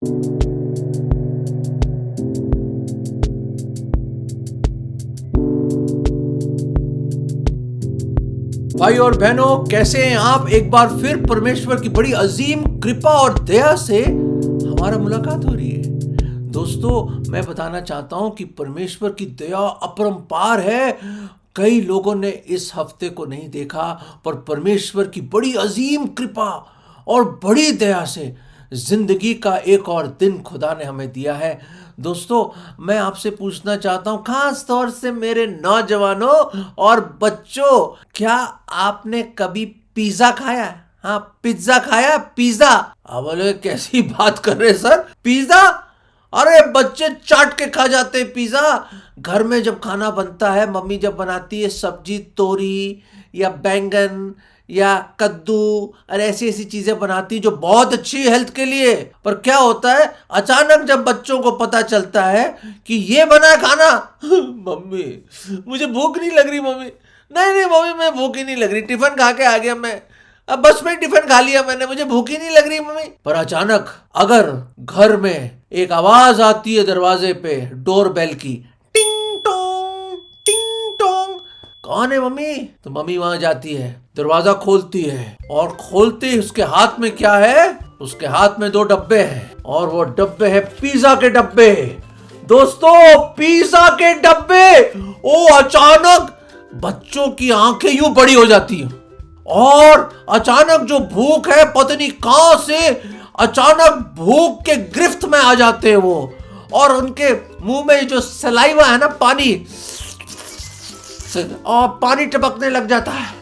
भाई और बहनों, कैसे हैं आप? एक बार फिर परमेश्वर की बड़ी अजीम कृपा और दया से हमारा मुलाकात हो रही है। दोस्तों, मैं बताना चाहता हूं कि परमेश्वर की दया अपरंपार है। कई लोगों ने इस हफ्ते को नहीं देखा, पर परमेश्वर की बड़ी अजीम कृपा और बड़ी दया से जिंदगी का एक और दिन खुदा ने हमें दिया है। दोस्तों, मैं आपसे पूछना चाहता हूं, खास तौर से मेरे नौजवानों और बच्चों, क्या आपने कभी पिज्जा खाया है? हाँ, पिज्जा खाया? पिज्जा? आप बोले कैसी बात कर रहे सर, पिज्जा? अरे बच्चे चाट के खा जाते हैं पिज्जा। घर में जब खाना बनता है, मम्मी जब बनाती है सब्जी, तोरी या बैंगन या कद्दू और ऐसी ऐसी चीजें बनाती जो बहुत अच्छी है हेल्थ के लिए, पर क्या होता है, अचानक जब बच्चों को पता चलता है कि ये बना है खाना मम्मी मुझे भूख नहीं लग रही, मम्मी नहीं नहीं मम्मी मैं भूख ही नहीं लग रही, टिफिन खा के आ गया मैं, अब बस में टिफिन खा लिया मैंने, मुझे भूख ही नहीं लग रही मम्मी। पर अचानक अगर घर में एक आवाज आती है दरवाजे पे, डोर बेल की, टिंग टोंग टिंग टोंग, कौन है मम्मी? तो मम्मी वहां जाती है, दरवाजा खोलती है, और खोलते ही उसके हाथ में क्या है? उसके हाथ में 2 डब्बे हैं, और वो डब्बे है पिज्जा के डब्बे। दोस्तों, पिज्जा के डब्बे! ओ, अचानक बच्चों की आंखें यूं बड़ी हो जाती हैं, और अचानक जो भूख है, पता नहीं कहां से अचानक भूख के गिरफ्त में आ जाते हैं वो, और उनके मुंह में जो सलाइवा है ना, पानी, और पानी टपकने लग जाता है,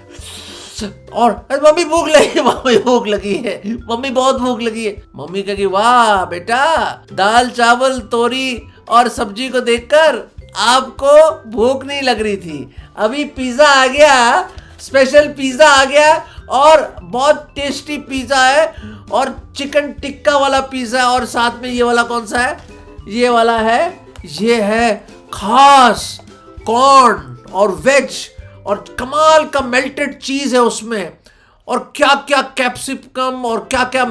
और मम्मी भूख लगी, मम्मी भूख लगी है, मम्मी बहुत भूख लगी है। मम्मी कहेगी, वाह बेटा, दाल चावल तोरी और सब्जी को देखकर आपको भूख नहीं लग रही थी, अभी पिज्जा आ गया, स्पेशल पिज्जा आ गया, और बहुत टेस्टी पिज्जा है, और चिकन टिक्का वाला पिज्जा, और साथ में ये वाला कौन सा है? ये वाला है, ये है खास कॉर्न और वेज, और कमाल का मेल्टेड चीज है उसमें, और क्या क्या कैप्सिकम और क्या क्या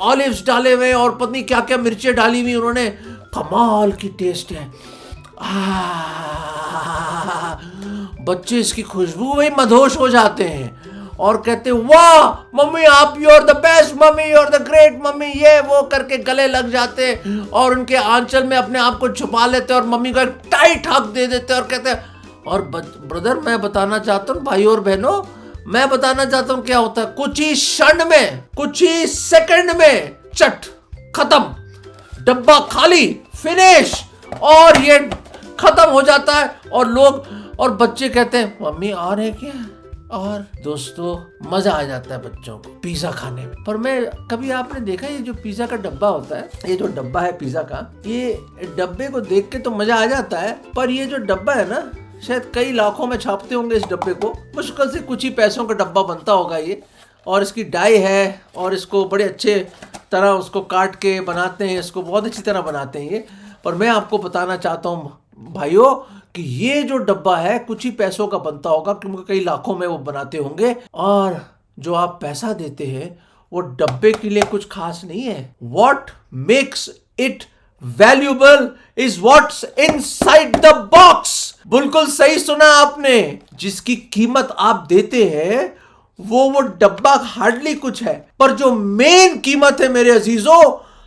ऑलिव्स डाले हुए, और पत्नी क्या क्या मिर्चें डाली हुई उन्होंने, कमाल की टेस्ट है। बच्चे इसकी खुशबू में मदहोश हो जाते हैं और कहते हैं, वाह मम्मी आप, you are the best mummy, you are the great mummy, ये वो करके गले लग जाते, और उनके आंचल में अपने आप को छुपा लेते, और मम्मी को एक टाइट हक दे देते, और कहते हैं, और ब्रदर मैं बताना चाहता हूँ, भाई और बहनों मैं बताना चाहता हूँ क्या होता है, कुछ ही क्षण में, कुछ ही सेकंड में, चट खत्म, डब्बा खाली, फिनिश, और ये खत्म हो जाता है, और लोग और बच्चे कहते हैं, मम्मी और है क्या? और दोस्तों, मजा आ जाता है बच्चों को पिज्जा खाने में। पर मैं कभी आपने देखा, ये जो पिज्जा का डब्बा होता है, ये जो डब्बा है पिज्जा का, ये डब्बे को देख के तो मजा आ जाता है, पर ये जो डब्बा है ना, शायद कई लाखों में छापते होंगे इस डब्बे को, मुश्किल से कुछ ही पैसों का डब्बा बनता होगा ये, और इसकी डाई है, और इसको बड़े अच्छे तरह उसको काट के बनाते हैं, इसको बहुत अच्छी तरह बनाते हैं ये। पर मैं आपको बताना चाहता हूँ भाइयों कि ये जो डब्बा है कुछ ही पैसों का बनता होगा, क्योंकि कई लाखों में वो बनाते होंगे, और जो आप पैसा देते हैं वो डब्बे के लिए कुछ खास नहीं है। What makes it valuable is what's inside the box। बिल्कुल सही सुना आपने, जिसकी कीमत आप देते हैं वो डब्बा हार्डली कुछ है, पर जो मेन कीमत है मेरे अजीजों,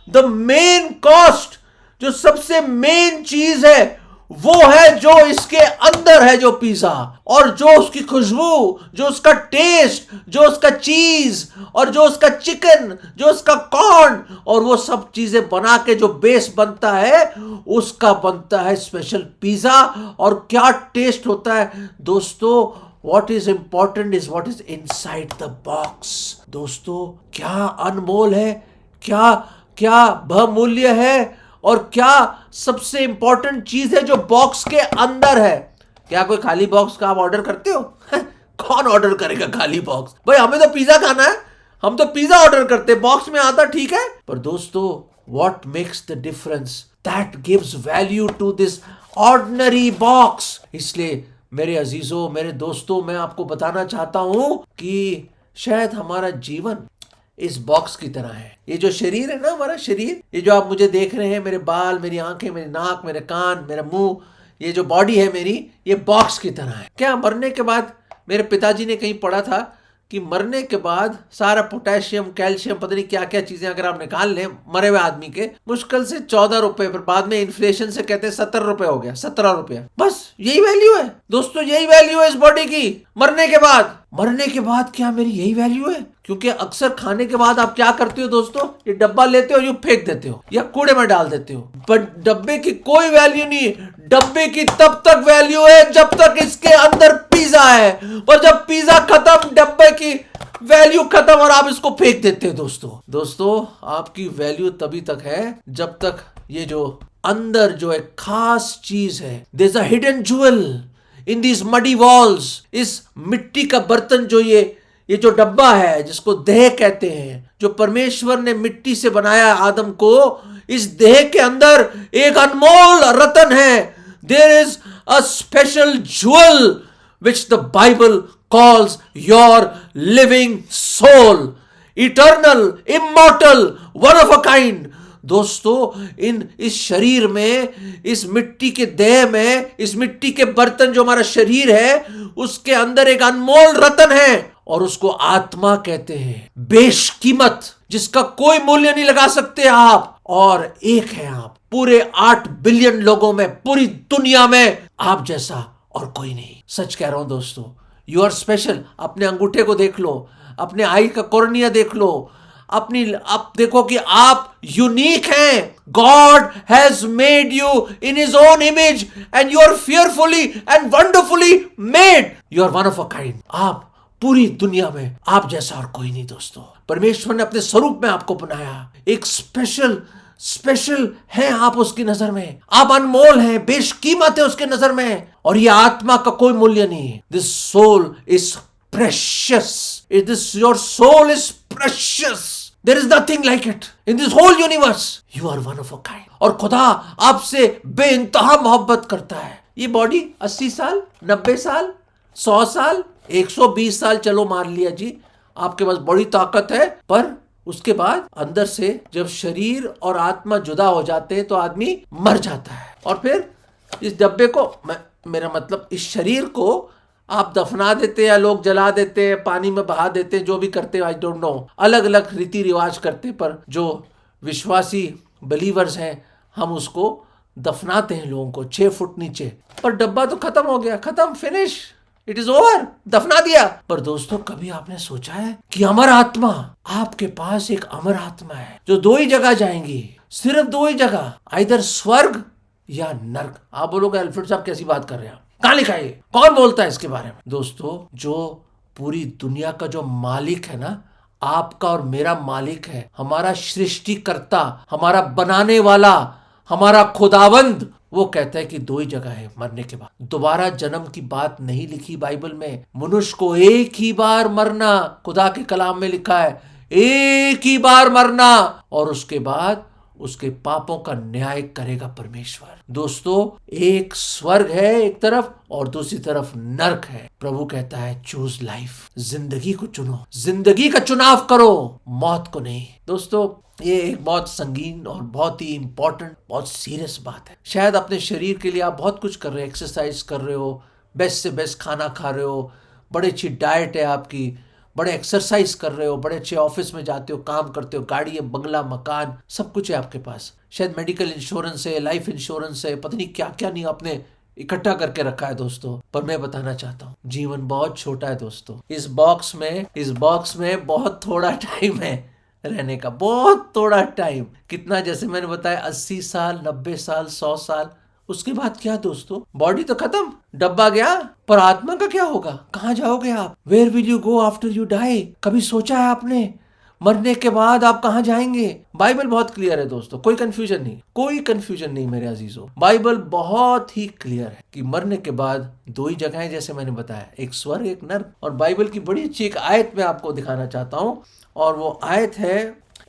द मेन कॉस्ट, जो सबसे मेन चीज है, वो है जो इसके अंदर है, जो पिज्जा, और जो उसकी खुशबू, जो उसका टेस्ट, जो उसका चीज, और जो उसका चिकन, जो उसका कॉर्न, और वो सब चीजें बना के जो बेस बनता है, उसका बनता है स्पेशल पिज्जा। और क्या टेस्ट होता है दोस्तों, What is important is what is inside the box। दोस्तों, क्या अनमोल है, क्या क्या बहुमूल्य है, और क्या सबसे इंपॉर्टेंट चीज है जो बॉक्स के अंदर है। क्या कोई खाली बॉक्स का आप ऑर्डर करते हो? कौन ऑर्डर करेगा खाली बॉक्स? भाई हमें तो पिज्जा खाना है, हम तो पिज्जा ऑर्डर करते, बॉक्स में आता ठीक है। पर दोस्तों, what makes the difference, that gives value to this ordinary box। इसलिए मेरे अजीजों, मेरे दोस्तों, मैं आपको बताना चाहता हूं कि शायद हमारा जीवन इस बॉक्स की तरह है। ये जो शरीर है ना, हमारा शरीर, ये जो आप मुझे देख रहे हैं, मेरे बाल, मेरी आंखें, मेरी नाक, मेरे कान, मेरा मुंह, ये जो बॉडी है मेरी, ये बॉक्स की तरह है। क्या मरने के बाद, मेरे पिताजी ने कहीं पढ़ा था कि मरने के बाद सारा पोटेशियम, कैल्शियम, पता नहीं क्या क्या चीजें अगर आप निकाल लें मरे हुए आदमी के, मुश्किल से 14 रुपए, पर बाद में इन्फ्लेशन से कहते हैं 70 रुपए हो गया, 17 रुपया। बस यही वैल्यू है दोस्तों, यही वैल्यू है इस बॉडी की मरने के बाद। मरने के बाद क्या मेरी यही वैल्यू है? क्योंकि अक्सर खाने के बाद आप क्या करते हो दोस्तों, ये डब्बा लेते हो, यूं फेंक देते हो या कूड़े में डाल देते हो। बट डब्बे की कोई वैल्यू नहीं है। डब्बे की तब तक वैल्यू है जब तक इसके अंदर पिज्जा है, और जब पिज्जा खत्म, डब्बे की वैल्यू खत्म और आप इसको फेंक देते हो। दोस्तों आपकी वैल्यू तभी तक है जब तक ये जो अंदर जो एक खास चीज है, there is a hidden jewel in these muddy walls. इस मिट्टी का बर्तन जो ये जो डब्बा है जिसको देह कहते हैं, जो परमेश्वर ने मिट्टी से बनाया आदम को, इस देह के अंदर एक अनमोल रतन है। There is a special jewel which the Bible calls your living soul, eternal, immortal, one of a kind। दोस्तों इस शरीर में, इस मिट्टी के देह में, इस मिट्टी के बर्तन जो हमारा शरीर है, उसके अंदर एक अनमोल रतन है और उसको आत्मा कहते हैं। बेशकीमत, जिसका कोई मूल्य नहीं लगा सकते आप। और एक है आप, पूरे 8 बिलियन लोगों में, पूरी दुनिया में आप जैसा और कोई नहीं। सच कह रहा हूं दोस्तों, यू आर स्पेशल। अपने अंगूठे को देख लो, अपने आई का कॉर्निया देख लो, आप देखो कि आप यूनिक हैं। God has made you in his own image and you are fearfully and wonderfully made. You are one of a kind. आप पूरी दुनिया में आप जैसा और कोई नहीं दोस्तों। परमेश्वर ने अपने स्वरूप में आपको बनाया। एक स्पेशल है आप उसकी नजर में। आप अनमोल हैं, बेशकीमत है उसके नजर में। और ये आत्मा का कोई मूल्य नहीं है। This soul is precious. Your soul is precious. There is nothing like it in this whole universe. You are one of a kind. और खुदा आपसे बेइंतहा मोहब्बत करता है। ये बॉडी 80 साल, 90 साल, 100 साल, 120 साल चलो मान लिया जी, आपके पास बड़ी ताकत है, पर उसके बाद अंदर से जब शरीर और आत्मा जुदा हो जाते हैं तो आदमी मर जाता है। और फिर इस डब्बे को, मेरा मतलब इस शरीर को आप दफना देते हैं या लोग जला देते हैं, पानी में बहा देते हैं, जो भी करते हैं, आई डोंट नो, अलग अलग रीति रिवाज करते हैं, पर जो विश्वासी बिलीवर्स हैं हम उसको दफनाते हैं लोगों को 6 फुट नीचे। पर डब्बा तो खत्म हो गया, खत्म, फिनिश, इट इज ओवर, दफना दिया। पर दोस्तों कभी आपने सोचा है कि अमर आत्मा, आपके पास एक अमर आत्मा है जो 2 ही जगह जाएंगी, सिर्फ 2 ही जगह, आइदर स्वर्ग या नर्क। आप बोलोगे अल्फ्रेड साहब कैसी बात कर रहे हैं, कहां लिखा है, कौन बोलता है इसके बारे में? दोस्तों जो पूरी दुनिया का जो मालिक है ना, आपका और मेरा मालिक है, हमारा सृष्टिकर्ता, हमारा बनाने वाला, हमारा खुदावंद, वो कहता है कि 2 ही जगह है मरने के बाद। दोबारा जन्म की बात नहीं लिखी बाइबल में। मनुष्य को एक ही बार मरना, खुदा के कलाम में लिखा है, एक ही बार मरना, और उसके बाद उसके पापों का न्याय करेगा परमेश्वर। दोस्तों एक स्वर्ग है एक तरफ और दूसरी तरफ नर्क है। प्रभु कहता है चूज लाइफ, जिंदगी को चुनो, जिंदगी का चुनाव करो, मौत को नहीं। दोस्तों ये एक बहुत संगीन और बहुत ही इंपॉर्टेंट, बहुत सीरियस बात है। शायद अपने शरीर के लिए आप बहुत कुछ कर रहे हो, एक्सरसाइज कर रहे हो, बेस्ट से बेस्ट खाना खा रहे हो, बड़ी अच्छी डाइट है आपकी, बड़े एक्सरसाइज कर रहे हो, बड़े अच्छे ऑफिस में जाते हो, काम करते हो, गाड़ी है, बंगला, मकान, सब कुछ है आपके पास। शायद मेडिकल इंश्योरेंस है, लाइफ इंश्योरेंस है, पता नहीं क्या क्या नहीं आपने इकट्ठा करके रखा है दोस्तों। पर मैं बताना चाहता हूँ जीवन बहुत छोटा है दोस्तों। इस बॉक्स में बहुत थोड़ा टाइम है रहने का, बहुत थोड़ा टाइम। कितना, जैसे मैंने बताया 80 साल, 90 साल, 100 साल, उसके बाद क्या दोस्तों? बॉडी तो खत्म, डब्बा गया, पर आत्मा का क्या होगा? कहां जाओगे आप? Where will you go after you die? कभी सोचा है आपने मरने के बाद आप कहां जाएंगे? बाइबल बहुत क्लियर है दोस्तों, कोई कंफ्यूजन नहीं, कोई कंफ्यूजन नहीं मेरे अजीजों। बाइबल बहुत ही क्लियर है कि मरने के बाद 2 ही जगह है, जैसे मैंने बताया, एक स्वर्ग, एक नर्क। और बाइबल की बड़ी अच्छी एक आयत मैं आपको दिखाना चाहता हूँ, और वो आयत है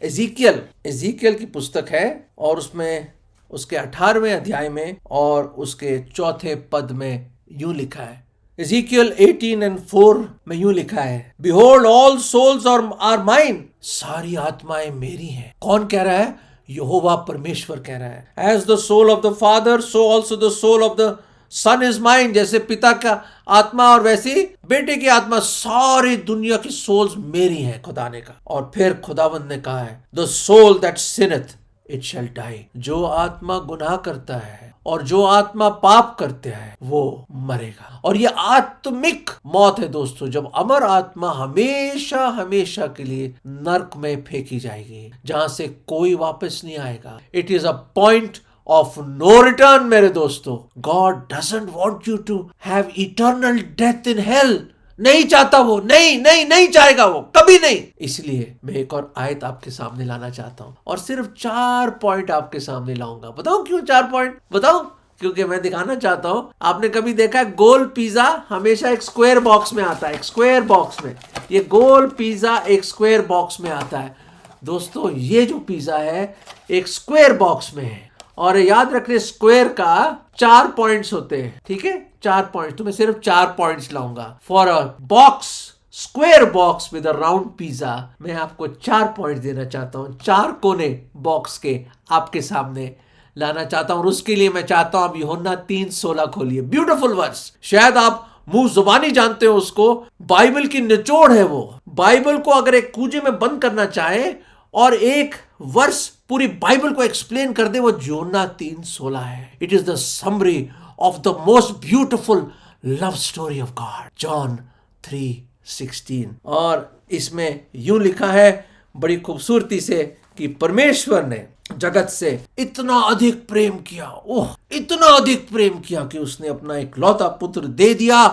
एजीकियल की पुस्तक है, और उसमें उसके 18वें अध्याय में और उसके 4थे पद में यूं लिखा है, Ezekiel 18:4 में यूं लिखा है, Behold all souls are mine, सारी आत्माएं मेरी हैं। कौन कह रहा है? यहोवा परमेश्वर कह रहा है। As the soul of the father so also the soul of the son is mine. जैसे पिता का आत्मा और वैसे बेटे की आत्मा, सारी दुनिया की सोल्स मेरी हैं खुदा ने कहा। और फिर खुदावंद ने कहा है the soul that sinneth it shall die. जो आत्मा गुनाह करता है और जो आत्मा पाप करते हैं वो मरेगा। और ये आत्मिक मौत है दोस्तों, जब अमर आत्मा हमेशा हमेशा के लिए नरक में फेंकी जाएगी, जहां से कोई वापस नहीं आएगा। It is a point of no return मेरे दोस्तों। God doesn't want you to have eternal death in hell. नहीं चाहता वो, नहीं चाहेगा वो, कभी नहीं। इसलिए मैं एक और आयत आपके सामने लाना चाहता हूं और सिर्फ 4 पॉइंट आपके सामने लाऊंगा। बताओ क्यों 4 पॉइंट? बताओ। क्योंकि मैं दिखाना चाहता हूं, आपने कभी देखा है गोल पिज्जा हमेशा एक स्क्वायर बॉक्स में आता है, एक स्क्वायर बॉक्स में। ये गोल पिज्जा एक स्क्वायर बॉक्स में आता है दोस्तों। ये जो पिज्जा है एक स्क्वायर बॉक्स में है। और याद रखने, स्क्वायर का 4 पॉइंट्स होते हैं, ठीक है? 4 पॉइंट्स। तो मैं सिर्फ 4 पॉइंट्स लाऊंगा for a box, square box with a round pizza. मैं आपको 4 पॉइंट देना चाहता हूं, 4 कोने बॉक्स के आपके सामने लाना चाहता हूं। और उसके लिए मैं चाहता हूं आप यूहन्ना 3:16 खोलिए। ब्यूटीफुल वर्स, शायद आप मुंह जुबानी जानते हो उसको, बाइबल की निचोड़ है वो। बाइबल को अगर एक कूजे में बंद करना चाहे और एक वर्ष पूरी बाइबल को एक्सप्लेन कर दे, वो यूहन्ना 3:16 है। It is the summary of the most beautiful love story of God, John 3:16। और इसमें यूं लिखा है बड़ी खूबसूरती से कि परमेश्वर ने जगत से इतना अधिक प्रेम किया, ओह इतना अधिक प्रेम किया कि उसने अपना इकलौता पुत्र दे दिया,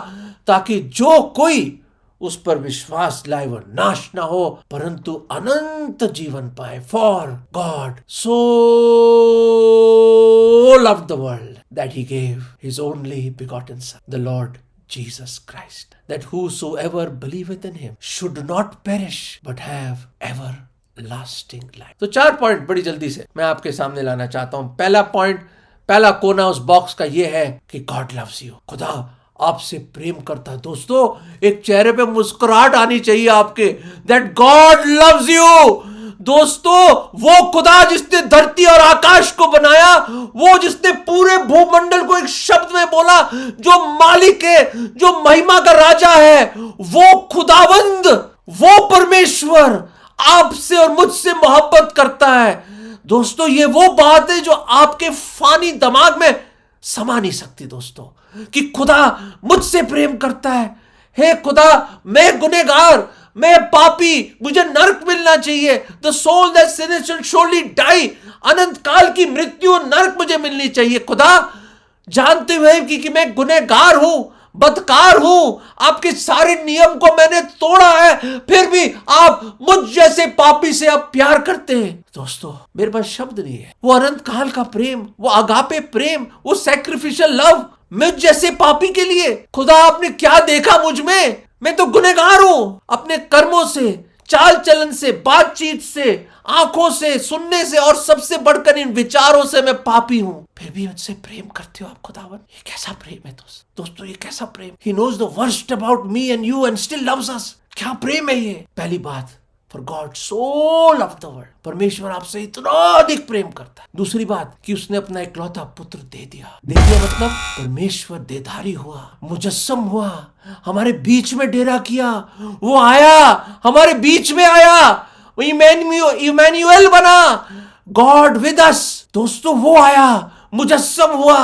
ताकि जो कोई उस पर विश्वास लाए वो नाश ना हो परंतु अनंत जीवन पाए। For God so loved the world that he gave his only begotten son, the Lord Jesus Christ, that whosoever believeth in him should not perish but have everlasting life. तो 4 पॉइंट बड़ी जल्दी से मैं आपके सामने लाना चाहता हूं। पहला पॉइंट, पहला कोना उस बॉक्स का ये है कि गॉड लव्स यू, खुदा आपसे प्रेम करता है। दोस्तों एक चेहरे पे मुस्कुराहट आनी चाहिए आपके, दैट गॉड लव्स यू। दोस्तों वो खुदा जिसने धरती और आकाश को बनाया, वो जिसने पूरे भूमंडल को एक शब्द में बोला, जो मालिक है, जो महिमा का राजा है, वो खुदावंद, वो परमेश्वर आपसे और मुझसे मोहब्बत करता है। दोस्तों ये वो बात है जो आपके फानी दिमाग में समा नहीं सकती दोस्तों, कि खुदा मुझसे प्रेम करता है। हे खुदा, मैं गुनहगार, मैं पापी, मुझे नरक मिलना चाहिए। The soul that sinneth shall surely die, अनंत काल की मृत्यु नरक मुझे मिलनी चाहिए। खुदा जानते हुए कि मैं गुनहगार हूं, बदकार हूं, आपके सारे नियम को मैंने तोड़ा है, फिर भी आप मुझ जैसे पापी से आप प्यार करते हैं। दोस्तों मेरे पास शब्द नहीं है। वो अनंत काल का प्रेम, वो अगापे प्रेम, वो सैक्रिफिशियल लव मुझ जैसे पापी के लिए। खुदा आपने क्या देखा मुझ में? मैं तो गुनहगार हूं, अपने कर्मों से, चाल चलन से, बातचीत से, आंखों से, सुनने से और सबसे बढ़कर इन विचारों से मैं पापी हूं, फिर भी मुझसे प्रेम करते हो आप खुदावन। ये कैसा प्रेम है दोस्तों, ये कैसा प्रेम। He knows the worst about me and you and still loves us। क्या प्रेम है ये। पहली बात, For God so loved the world, परमेश्वर आपसे इतना अधिक प्रेम करता है। दूसरी बात कि उसने अपना इकलौता पुत्र दे दिया मतलब परमेश्वर देधारी हुआ, मुजस्सम हुआ, हमारे बीच में डेरा किया, वो आया, हमारे बीच में आया, वो इमैनुअल बना, गॉड विद अस। दोस्तों वो आया, मुजस्सम हुआ,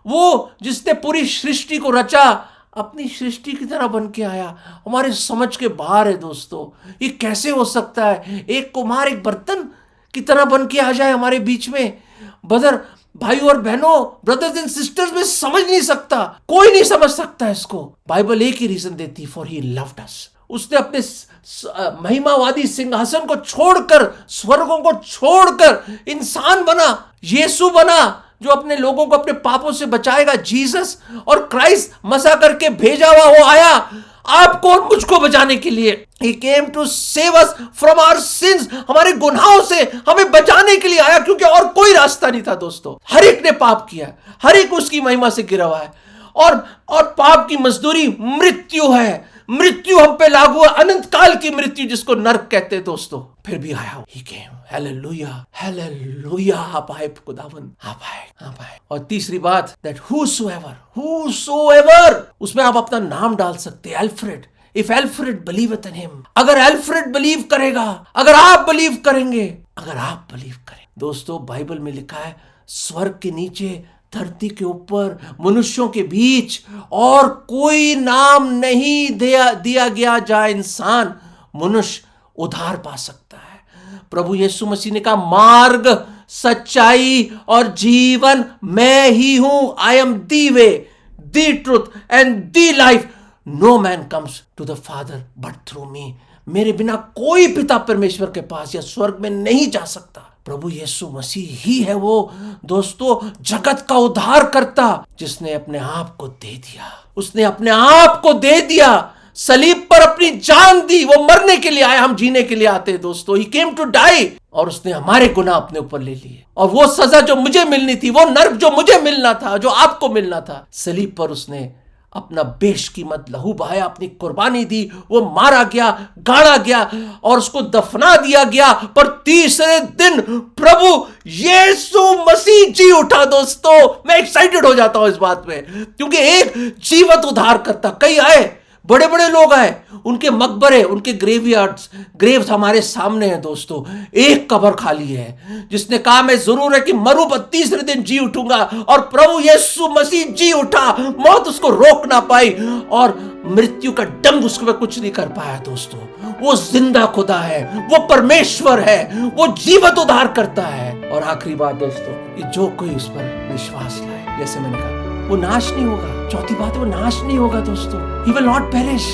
वो जिसने पूरी सृष्टि को रचा, अपनी सृष्टि की तरह बन के आया, हमारे समझ के बाहर है। दोस्तों ये कैसे हो सकता है, एक कुम्हार एक बर्तन की तरह बन के आ जाए हमारे बीच में। भाई और बहनों, ब्रदर्स एंड सिस्टर्स, में समझ नहीं सकता, कोई नहीं समझ सकता इसको। बाइबल एक ही रीजन देती, फॉर ही लव्ड अस। उसने अपने महिमावादी सिंहासन को छोड़कर, स्वर्गों को छोड़कर इंसान बना, यीशु बना, जो अपने लोगों को अपने पापों से बचाएगा। जीसस और क्राइस्ट मसा करके भेजा हुआ वो आया आपको और मुझको बचाने के लिए। He came to save us from our sins, हमारे गुनाहों से हमें बचाने के लिए आया, क्योंकि और कोई रास्ता नहीं था। दोस्तों हर एक ने पाप किया, हर एक उसकी महिमा से गिरा हुआ है, और पाप की मजदूरी मृत्यु है। मृत्यु हम पे लागू है, अनंत काल की मृत्यु जिसको नरक कहते हैं दोस्तों, फिर भी आया, ही केम। हालेलुया, हालेलुया, आप आए खुदावन, आप आए। और तीसरी बात, दैट whosoever, उसमें आप अपना नाम डाल सकते हैं, Alfred. If Alfred believeth in him, अगर अल्फ्रेड बिलीव करेगा, अगर आप बिलीव करेंगे, अगर आप बिलीव करें। दोस्तों बाइबल में लिखा है, स्वर्ग के नीचे, धरती के ऊपर, मनुष्यों के बीच और कोई नाम नहीं दिया गया जहां इंसान, मनुष्य उद्धार पा सकता है। प्रभु यीशु मसीह ने कहा, मार्ग, सच्चाई और जीवन मैं ही हूं। I am the way, the truth and the life. No man comes to the Father but through me. मेरे बिना कोई पिता परमेश्वर के पास या स्वर्ग में नहीं जा सकता। प्रभु यीशु मसीह ही है वो दोस्तों, जगत का उद्धार करता, जिसने अपने आप को दे दिया। उसने अपने आप को दे दिया, सलीब पर अपनी जान दी। वो मरने के लिए आया, हम जीने के लिए आते हैं दोस्तों। ही केम टू डाई, और उसने हमारे गुनाह अपने ऊपर ले लिए। और वो सजा जो मुझे मिलनी थी, वो नर्क जो मुझे मिलना था, जो आपको मिलना था, सलीब पर उसने अपना बेशकीमत लहू बहाया, अपनी कुर्बानी दी। वो मारा गया, गाड़ा गया और उसको दफना दिया गया। पर तीसरे दिन प्रभु यीशु मसीह जी उठा। दोस्तों मैं एक्साइटेड हो जाता हूं इस बात में, क्योंकि एक जीवित उद्धार करता। कई आए, बड़े बड़े लोग आए, उनके मकबरे, उनके ग्रेव्स हमारे सामने हैं दोस्तों। एक कब्र खाली है, जिसने कहा मैं जरूर है कि मरूं पर तीसरे दिन जी उठूंगा। और प्रभु यीशु मसीह जी उठा। मौत उसको रोक ना पाई और मृत्यु का डंक उसके पे कुछ नहीं कर पाया दोस्तों। वो जिंदा खुदा है, वो परमेश्वर है, वो जीवित उद्धार करता है। और आखिरी बात दोस्तों, कि जो कोई उस पर विश्वास लाए, जैसे मैंने कहा, वो नाश नहीं होगा। चौथी बात है, वो नाश नहीं होगा दोस्तों। He will not perish.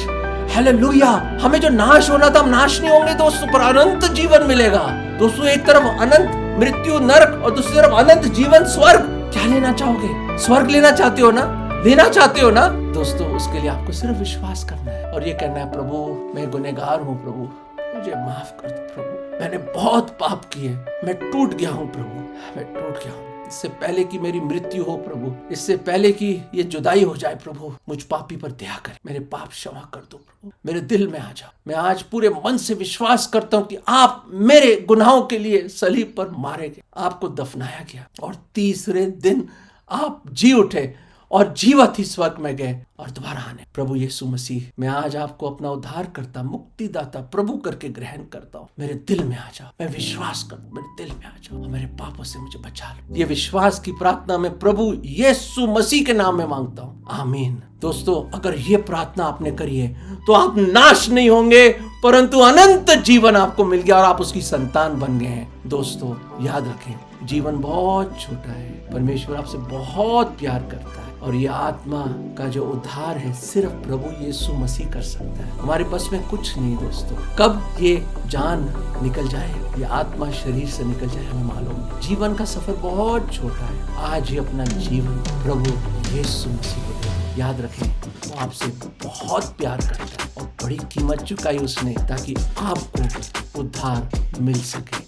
Hallelujah. हमें जो नाश होना था, हम नाश नहीं होंगे दोस्तों, पर अनंत जीवन मिलेगा दोस्तों। एक तरफ अनंत मृत्यु नरक और दूसरी तरफ अनंत जीवन स्वर्ग। क्या लेना चाहोगे? स्वर्ग लेना चाहते हो ना? लेना चाहते हो ना दोस्तों? उसके लिए आपको सिर्फ विश्वास करना है और ये कहना है, प्रभु मैं गुनहगार हूँ, प्रभु मुझे माफ कर दो, प्रभु मैंने बहुत पाप किए, मैं टूट गया हूँ प्रभु, मैं टूट गया हूँ। इससे पहले कि मेरी मृत्यु हो प्रभु, इससे पहले कि ये जुदाई हो जाए प्रभु, मुझ पापी पर दया कर, मेरे पाप क्षमा कर दो प्रभु, मेरे दिल में आ जाओ। मैं आज पूरे मन से विश्वास करता हूँ कि आप मेरे गुनाहों के लिए सलीब पर मारे गए, आपको दफनाया गया और तीसरे दिन आप जी उठे और जीवित ही स्वर्ग में गए और दोबारा आने। प्रभु यीशु मसीह, मैं आज आपको अपना उद्धार करता, मुक्तिदाता प्रभु करके ग्रहण करता हूँ। मेरे दिल में आ जाओ, मैं विश्वास करता हूँ, मेरे दिल में आ जाओ और मेरे पापों से मुझे बचा लो। ये विश्वास की प्रार्थना मैं प्रभु यीशु मसीह के नाम में मांगता हूँ, आमीन। दोस्तों अगर ये प्रार्थना आपने करी है तो आप नाश नहीं होंगे, परंतु अनंत जीवन आपको मिल गया और आप उसकी संतान बन गए हैं। दोस्तों याद रखें, जीवन बहुत छोटा है, परमेश्वर आपसे बहुत प्यार करता है और ये आत्मा का जो उद्धार है सिर्फ प्रभु यीशु मसीह कर सकता है। हमारे पास में कुछ नहीं दोस्तों। कब ये जान निकल जाए, ये आत्मा शरीर से निकल जाए हमें मालूम नहीं। जीवन का सफर बहुत छोटा है। आज ही अपना जीवन प्रभु यीशु मसीह को दे। याद रखें, वो आपसे बहुत प्यार करता है और बड़ी कीमत चुकाई उसने ताकि आपको उद्धार मिल सके।